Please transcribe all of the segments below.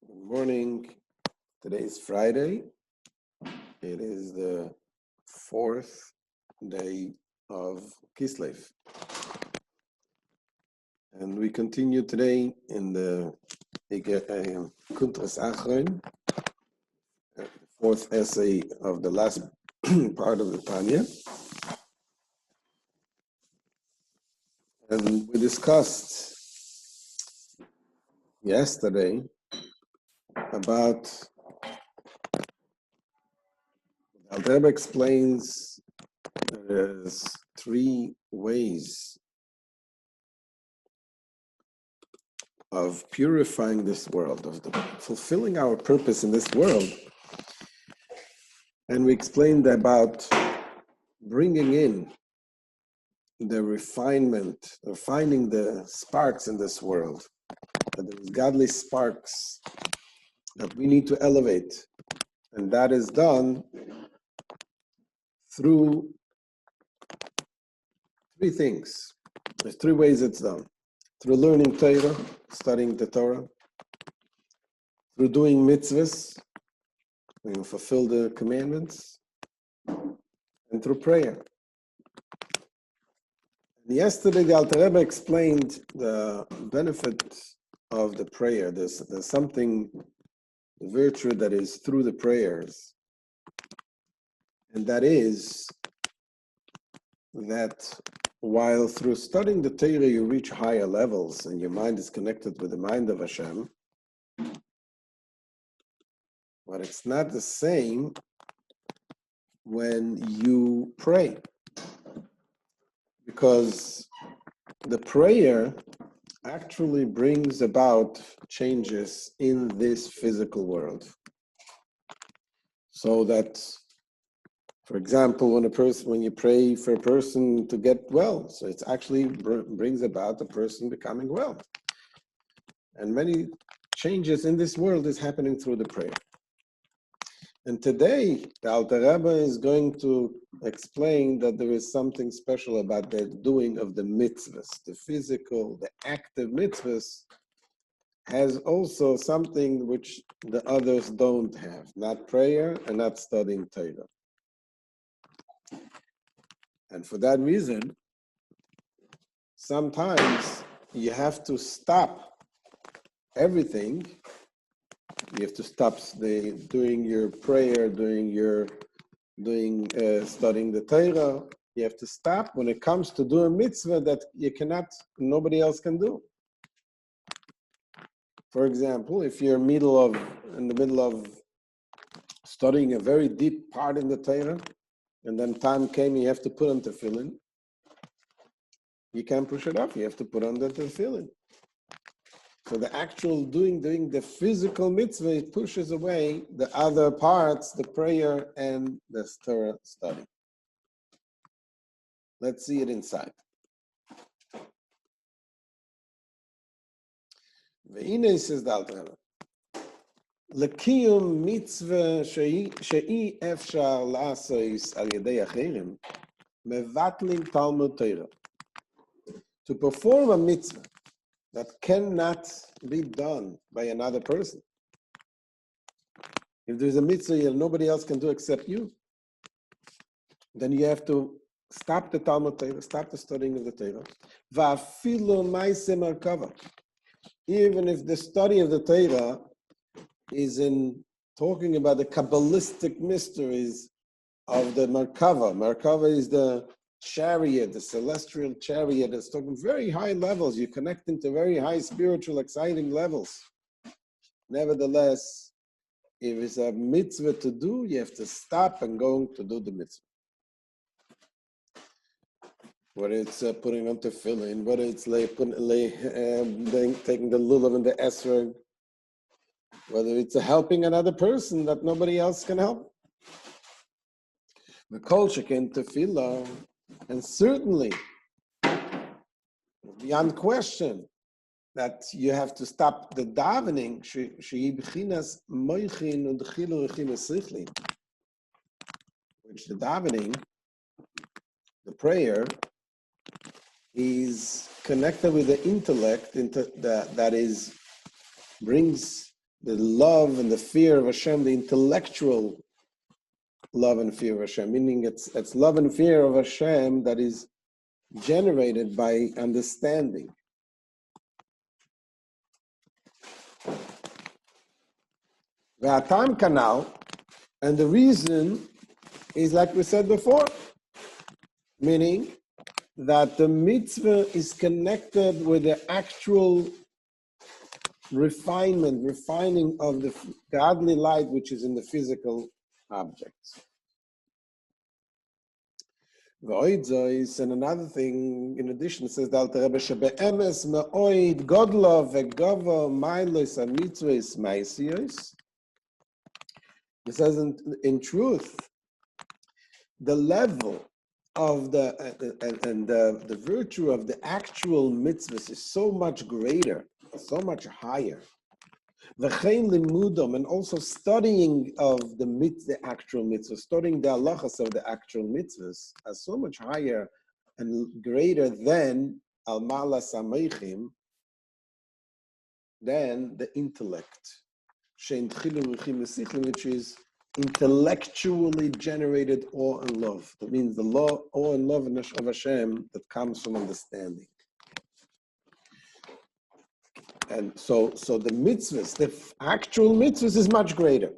Good morning. Today is Friday. It is the fourth day of Kislev. And we continue today in the Kuntres Acharon, the fourth essay of the last part of the Tanya. And we discussed yesterday about the Rebbe explains there's three ways of purifying this world, of fulfilling our purpose in this world. And we explained about bringing in the refinement, finding the sparks in this world, that there's godly sparks that we need to elevate. And that is done through three things. There's three ways it's done. Through learning Torah, studying the Torah, through doing mitzvahs, we fulfill the commandments, and through prayer. And yesterday, the Alter Rebbe explained the benefit of the prayer. There's something, the virtue that is through the prayers, and that is that while through studying the Torah you reach higher levels and your mind is connected with the mind of Hashem, but it's not the same when you pray. Because the prayer actually brings about changes in this physical world. So that, for example, when you pray for a person to get well, so it actually brings about the person becoming well. And many changes in this world is happening through the prayer. And today, the Alter Rebbe is going to explain that there is something special about the doing of the mitzvahs. The physical, the active mitzvahs has also something which the others don't have, not prayer and not studying Torah. And for that reason, sometimes you have to stop everything. You have to stop doing your prayer, studying the Torah. You have to stop when it comes to doing mitzvah that nobody else can do. For example, if you're in the middle of studying a very deep part in the Torah, and then time came you have to put on tefillin, you can't push it off. You have to put on the tefillin. So the actual doing the physical mitzvah, it pushes away the other parts, the prayer and the Torah study. Let's see it inside. Ve'ine says the Alter Rebbe, L'kiyum mitzvah she'i efshar la'asos al yedei acherim mevatlim Talmud Torah. To perform a mitzvah that cannot be done by another person. If there's a mitzvah nobody else can do except you, then you have to stop the Talmud Torah, stop the studying of the Torah. Va'afilu ma'aseh merkava. Even if the study of the Torah is in talking about the Kabbalistic mysteries of the Merkava. Merkava is the chariot, the celestial chariot that's talking very high levels. You're connecting to very high spiritual, exciting levels. Nevertheless, if it's a mitzvah to do, you have to stop and go to do the mitzvah. Whether it's putting on tefillin, whether it's taking the lulav and the esrog, whether it's helping another person that nobody else can help. The kol sheken tefillah, and certainly, beyond question, that you have to stop the davening, which the davening, the prayer, is connected with the intellect that brings the love and the fear of Hashem, the intellectual love and fear of Hashem, meaning it's love and fear of Hashem that is generated by understanding. V'atam kanal, and the reason is like we said before, meaning that the mitzvah is connected with the actual refining of the godly light which is in the physical objects. And another thing, in addition, says that the Rebbe shebe'emes me'oid godlo ve'govo mailos hamitzvos ma'asiyos. He says, in truth, the level of the virtue of the actual mitzvahs is so much greater, so much higher. V'chein limudom, and also studying of the actual mitzvahs, studying the halachas of the actual mitzvahs, are so much higher and greater than al malas hameichim, than the intellect, which is intellectually generated awe and love. That means the awe and love of Hashem that comes from understanding. And so the mitzvahs, the actual mitzvahs is much greater.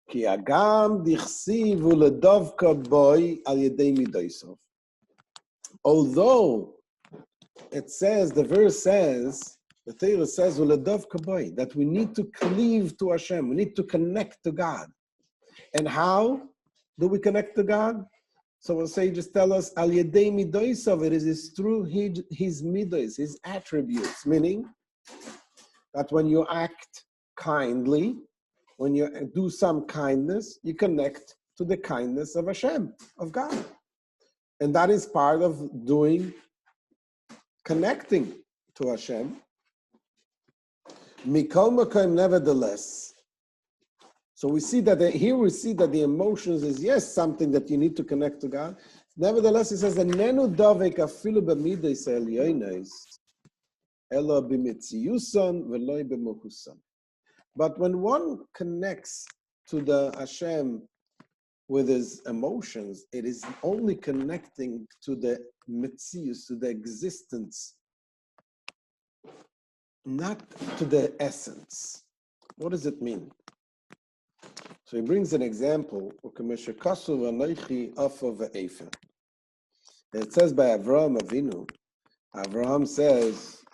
Ki agam dichsivu ledavka boy al yedei midoisov. Although it says, the verse says, the Torah says, uledavka boy, that we need to cleave to Hashem, we need to connect to God. And how do we connect to God? So we'll say, just tell us, al yedei midoisov, it is through his midos, his attributes, meaning that when you act kindly, when you do some kindness, you connect to the kindness of Hashem, of God. And that is part of connecting to Hashem. Mikol makom, nevertheless. So we see that the emotions is, yes, something that you need to connect to God. Nevertheless, it says, "Enenu davek afilu b'midos elyonos, elo b'mitziuson v'lo b'mochuson." But when one connects to the Hashem with his emotions, it is only connecting to the mitzius, to the existence, not to the essence. What does it mean? So he brings an example. It says by Avraham Avinu, Avraham says,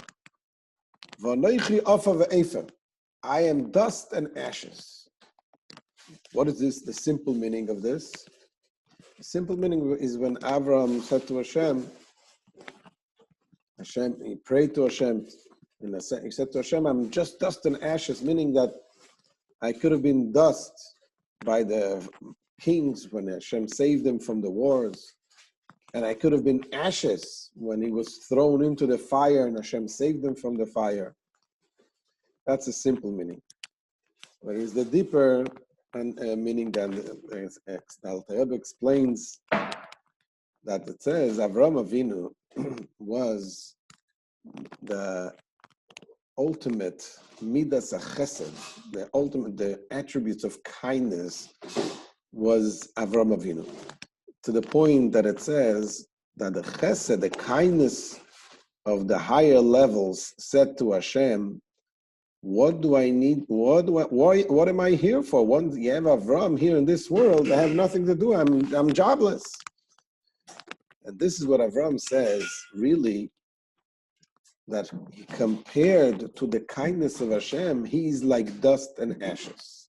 I am dust and ashes. What is this, the simple meaning of this? The simple meaning is when Avraham said to Hashem, he prayed to Hashem, and he said to Hashem, I'm just dust and ashes, meaning that I could have been dust by the kings when Hashem saved them from the wars. And I could have been ashes when he was thrown into the fire and Hashem saved them from the fire. That's a simple meaning. But it's the deeper meaning than the Alter Rebbe explains that it says Avraham Avinu was the ultimate midas chesed, the attributes of kindness was Avraham Avinu, to the point that it says that the chesed, the kindness of the higher levels, said to Hashem, what do I need? What am I here for? Once you have Avraham here in this world, I have nothing to do. I'm jobless. And this is what Avraham says, really, that compared to the kindness of Hashem, he is like dust and ashes.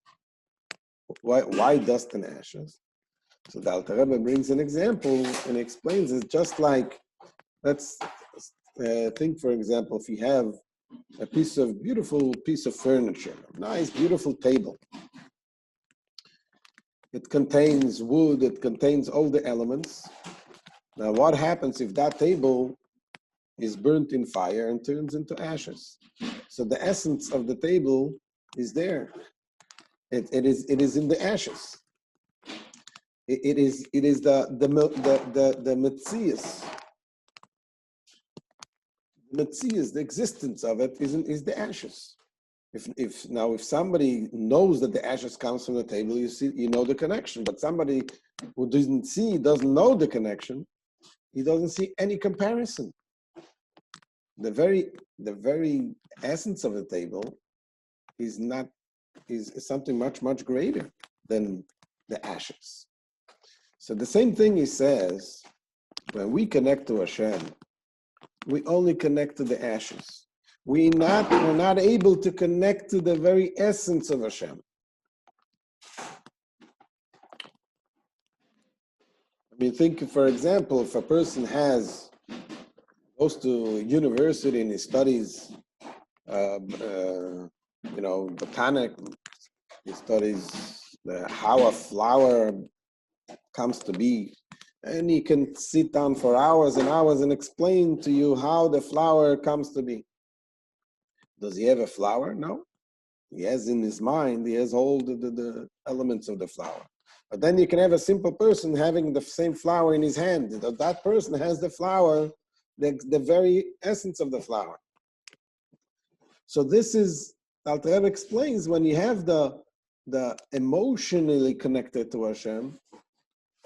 Why dust and ashes? So the Alter Rebbe brings an example and explains it just like, let's think, for example, if you have a beautiful piece of furniture, a nice, beautiful table. It contains wood, it contains all the elements. Now, what happens if that table is burnt in fire and turns into ashes? So the essence of the table is there. It is in the ashes. It is the metzius. The metzius, the existence of it is the ashes. If somebody knows that the ashes comes from the table, you know the connection. But somebody who doesn't know the connection, he doesn't see any comparison. The very essence of the table is something much greater than the ashes. So the same thing he says, when we connect to Hashem, we only connect to the ashes. We're not able to connect to the very essence of Hashem. I mean, think, for example, if a person goes to university and he studies, botanic, he studies how a flower comes to be, and he can sit down for hours and hours and explain to you how the flower comes to be. Does he have a flower? No. He has in his mind, he has all the elements of the flower. But then you can have a simple person having the same flower in his hand. That person has the flower, the very essence of the flower. So this is, Alter Rebbe explains, when you have the emotionally connected to Hashem,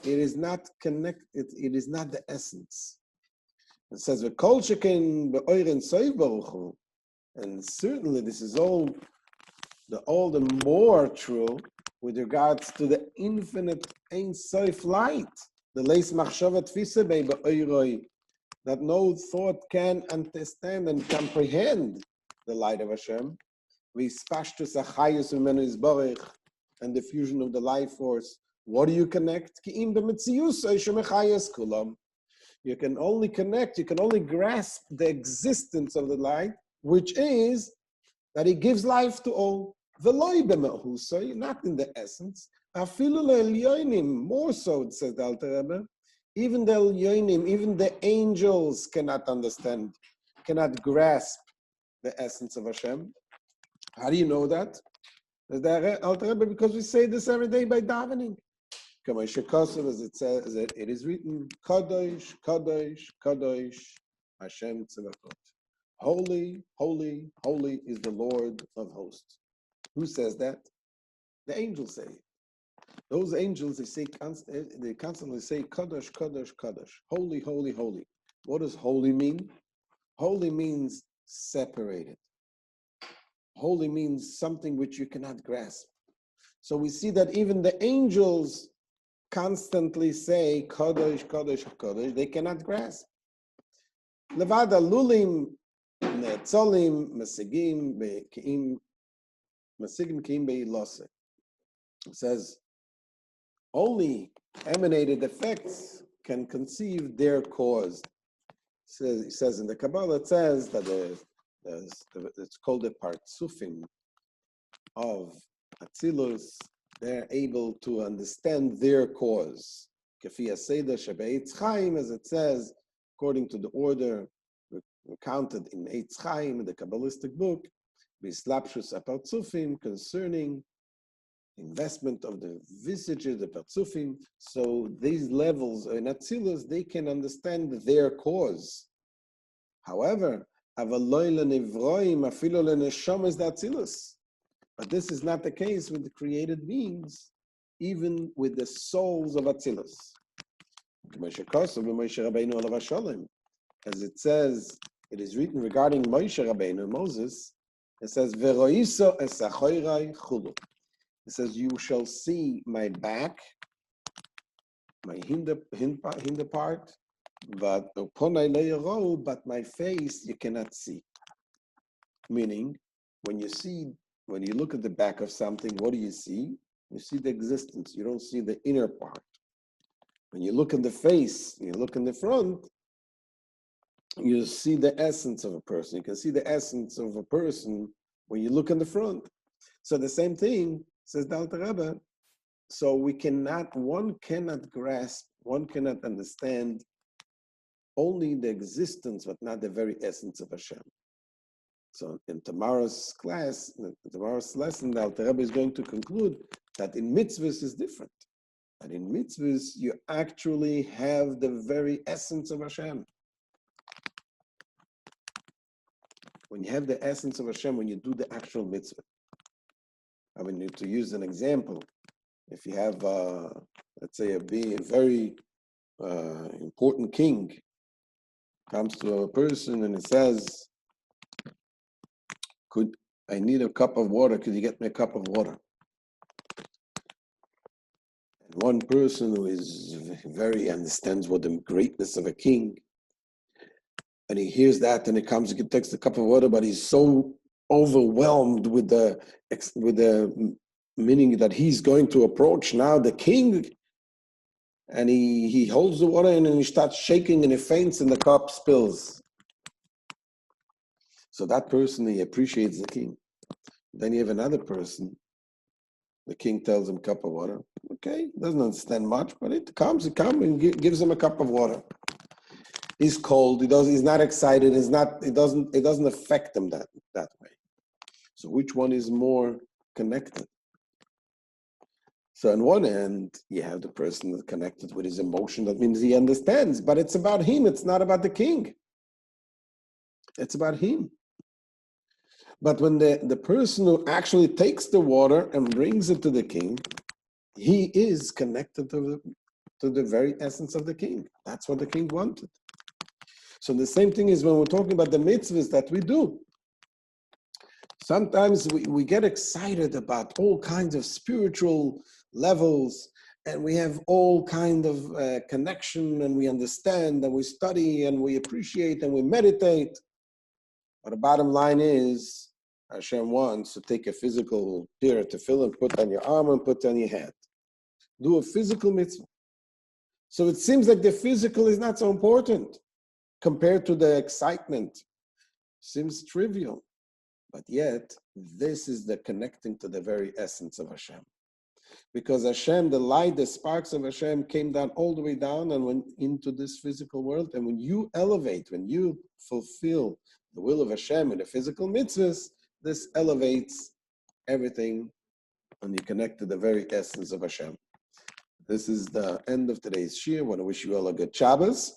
it is not connected, it is not the essence. It says, "V'kol sheken be'oiren soiv baruch hu," and certainly this is all the more true with regards to the infinite Ein Sof light, the leis machshava tfisa bei be'oiroi, that no thought can understand and comprehend the light of Hashem, v'yispashtus achayus v'menu yisborech, and the fusion of the life force. What do you connect? Ki'im b'metzius oishem echayes kulam. You can only connect, you can only grasp the existence of the light, which is that it gives life to all. V'loi b'me'husoi, not in the essence. Afilu le'elyonim, more so, it says the Alter Rebbe. Even the elyonim, even the angels cannot understand, cannot grasp the essence of Hashem. How do you know that? The Alter Rebbe, because we say this every day by davening. As it says, it is written, Kadosh, Kadosh, Kadosh, Hashem Tzedakot. Holy, holy, holy is the Lord of hosts. Who says that? The angels say it. Those angels, they constantly say, Kadosh, Kadosh, Kadosh. Holy, holy, holy. What does holy mean? Holy means separated. Holy means something which you cannot grasp. So we see that even the angels constantly say, Kadosh, Kadosh, Kadosh. They cannot grasp. Levada lulim ne'etzolim mesigim ke'im be'ilose. It says, only emanated effects can conceive their cause. It says in the Kabbalah, it says that it's called the partsufim of Atzilus. They're able to understand their cause. Kefi Aseda Shebe'etz Chaim, as it says, according to the order recounted in Eitz Chaim, the Kabbalistic book, Bislapshus Apartzufim, concerning investment of the visages, the Partzufim. So these levels in Atzilus, they can understand their cause. However, Avaloy le'nivroim afilo le'neshom is the Atzilus. But this is not the case with the created beings, even with the souls of Atzilus. As it says, it is written regarding Moshe Rabbeinu, Moses, it says, Veroiso es achoirai chulu. It says, you shall see my back, my hinder part, but my face you cannot see. Meaning, when you look at the back of something, what do you see? You see the existence. You don't see the inner part. When you look in the face, you look in the front, you see the essence of a person. You can see the essence of a person when you look in the front. So the same thing, says the Alter Rebbe, so one cannot grasp, one cannot understand only the existence, but not the very essence of Hashem. So in tomorrow's class, in tomorrow's lesson, the Alter Rebbe is going to conclude that in mitzvahs is different. That in mitzvahs, you actually have the very essence of Hashem. when you have the essence of Hashem, when you do the actual mitzvah. I mean, to use an example, if you have, let's say, a very important king comes to a person and he says, I need a cup of water, could you get me a cup of water? And one person who is very understands what the greatness of a king, and he hears that and he comes, he takes the cup of water, but he's so overwhelmed with the meaning that he's going to approach now the king, and he holds the water and he starts shaking and he faints and the cup spills. So that person, he appreciates the king. Then you have another person, the king tells him cup of water. Okay, doesn't understand much, but he comes and gives him a cup of water. He's cold, he's not excited, it doesn't affect him that way. So which one is more connected? So on one end, you have the person that's connected with his emotion. That means he understands, but it's about him. It's not about the king. It's about him. But when the person who actually takes the water and brings it to the king, he is connected to the very essence of the king. That's what the king wanted. So the same thing is when we're talking about the mitzvahs that we do. Sometimes we get excited about all kinds of spiritual levels, and we have all kind of connection, and we understand, and we study, and we appreciate, and we meditate. But the bottom line is, Hashem wants to take a physical pair of tefillin, put on your arm and put on your head. Do a physical mitzvah. So it seems like the physical is not so important compared to the excitement. Seems trivial. But yet, this is the connecting to the very essence of Hashem. Because Hashem, the light, the sparks of Hashem came down all the way down and went into this physical world. And when you elevate, when you fulfill the will of Hashem in the physical mitzvahs, this elevates everything and you connect to the very essence of Hashem. This is the end of today's shir. I want to wish you all a good Shabbos.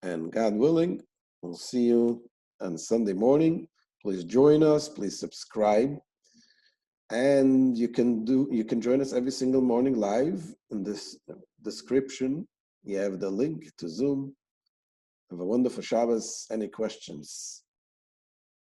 And God willing, we'll see you on Sunday morning. Please join us. Please subscribe. And you can join us every single morning live. In this description, you have the link to Zoom. Have a wonderful Shabbos. Any questions?